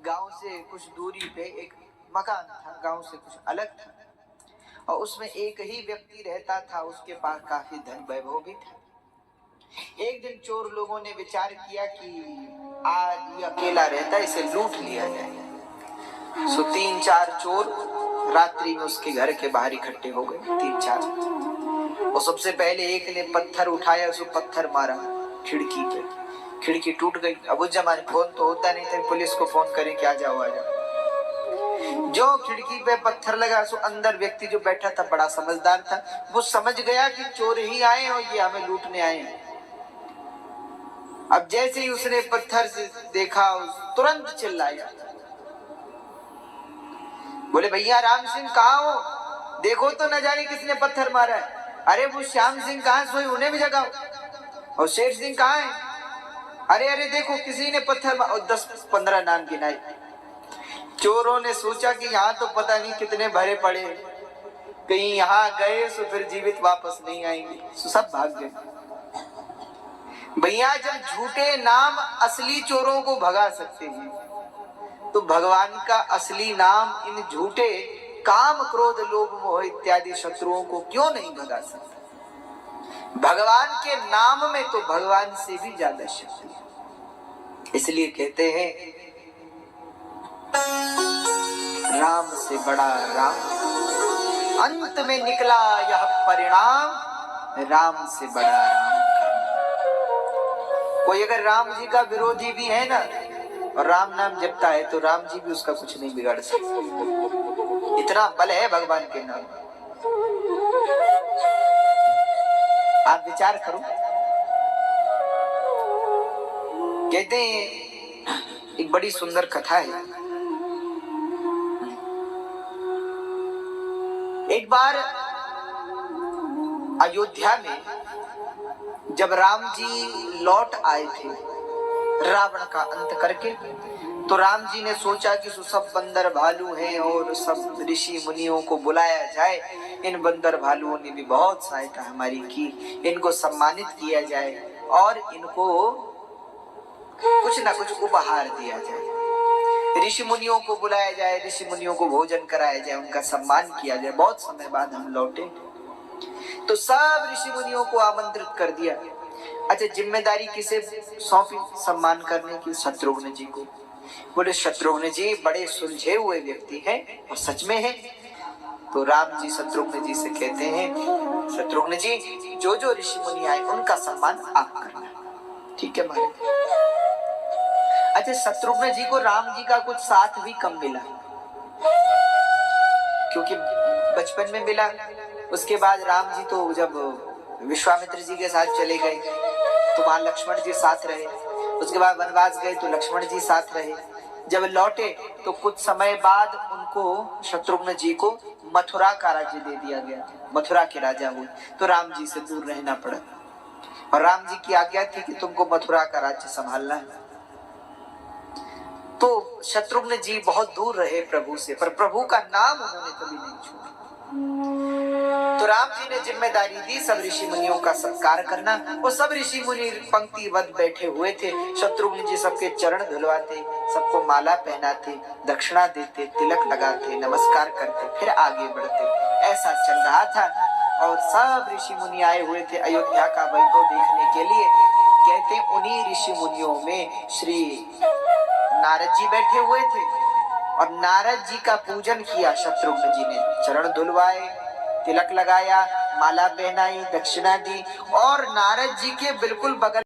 गांव से कुछ दूरी पे एक मकान था, गांव से कुछ अलग था, और उसमें एक ही व्यक्ति रहता था। उसके पास काफी धन वैभव भी था। एक दिन चोर लोगों ने विचार किया कि आज ये अकेला रहता है, इसे लूट लिया जाए। सो 3-4 चोर रात्रि में उसके घर के बाहर इकट्ठे हो गए। 3-4 और सबसे पहले एक ने पत्थर उठाया, उसको पत्थर मारा खिड़की पे, खिड़की टूट गई। अब उस जमाने फोन तो होता नहीं था, पुलिस को फोन करें कि आ जाओ आ जाओ। जो खिड़की पे पत्थर लगा, सो अंदर व्यक्ति जो बैठा था बड़ा समझदार था, वो समझ गया कि चोर ही आए और ये हमें लूटने आए हैं। अब जैसे ही उसने पत्थर से देखा, तुरंत चिल्लाया, बोले भैया राम सिंह कहाँ हो, देखो तो न जाने किसने पत्थर मारा है। अरे वो श्याम सिंह कहाँ सोए, उन्हें भी जगाओ। और शेर सिंह कहाँ है, अरे अरे देखो किसी ने पत्थर मारा। और 10-15 नाम गिनाए। चोरों ने सोचा कि यहाँ तो पता नहीं कितने भरे पड़े, कहीं यहाँ गए तो फिर जीवित वापस नहीं आएंगे, तो सब भाग गए। भैया जब झूठे नाम असली चोरों को भगा सकते हैं, तो भगवान का असली नाम इन झूठे काम क्रोध लोभ मोह इत्यादि शत्रुओं को क्यों नहीं भगा सकता। भगवान के नाम में तो भगवान से भी ज्यादा शक्ति है। इसलिए कहते हैं राम से बड़ा राम, अंत में निकला यह परिणाम, राम से बड़ा राम। कोई अगर राम जी का विरोधी भी है ना और राम नाम जपता है, तो राम जी भी उसका कुछ नहीं बिगाड़ सकते। इतना बल है भगवान के नाम। आप विचार करो। कहते हैं एक बड़ी सुंदर कथा है। एक बार अयोध्या में जब राम जी लौट आए थे रावण का अंत करके, तो राम जी ने सोचा कि सब बंदर भालू हैं और सब ऋषि मुनियों को बुलाया जाए। इन बंदर भालुओं ने भी बहुत सहायता हमारी की, इनको सम्मानित किया जाए और इनको कुछ ना कुछ उपहार दिया जाए। ऋषि मुनियों को बुलाया जाए, ऋषि मुनियों को भोजन कराया जाए, उनका सम्मान किया जाए। बहुत समय बाद हम लौटे तो सब ऋषि मुनियों को आमंत्रित कर दिया। अच्छा, जिम्मेदारी किसे सौंपी सम्मान करने की? शत्रुघ्न जी को। बोले शत्रुघ्न जी बड़े सुलझे हुए व्यक्ति हैं और सच में हैं। तो राम जी शत्रुघ्न जी से कहते हैं, शत्रुघ्न जी जो जो ऋषि मुनि आए उनका सम्मान आप करना। ठीक है महाराज। अच्छा, शत्रुघ्न जी को राम जी का कुछ साथ भी कम मिला, क्योंकि बचपन में मिला। उसके बाद राम जी तो जब विश्वामित्र जी के साथ चले गए तो वहां लक्ष्मण जी साथ रहे। उसके बाद वनवास गए तो लक्ष्मण जी साथ रहे। जब लौटे तो कुछ समय बाद उनको शत्रुघ्न जी को मथुरा का राज्य दे दिया गया, मथुरा के राजा हुए। तो राम जी से दूर रहना पड़ा और राम जी की आज्ञा थी कि तुमको मथुरा का राज्य संभालना है। तो शत्रुघ्न जी बहुत दूर रहे प्रभु से, पर प्रभु का नाम उन्होंने कभी नहीं छोड़ा। तो राम जी ने जिम्मेदारी दी सब ऋषि मुनियों का सत्कार करना। वो सब ऋषि मुनि पंक्तिबद्ध बैठे हुए थे। शत्रुघ्न जी सबके चरण धुलवाते, सबको माला पहनाते, दक्षिणा देते, तिलक लगाते, नमस्कार करते, फिर आगे बढ़ते। ऐसा चल रहा था और सब ऋषि मुनि आए हुए थे अयोध्या का वैभव देखने के लिए। कहते उन्हीं ऋषि मुनियों में श्री नारद जी बैठे हुए थे और नारद जी का पूजन किया शत्रुघ्न जी ने। चरण धुलवाए, तिलक लगाया, माला पहनाई, दक्षिणा दी और नारद जी के बिल्कुल बगल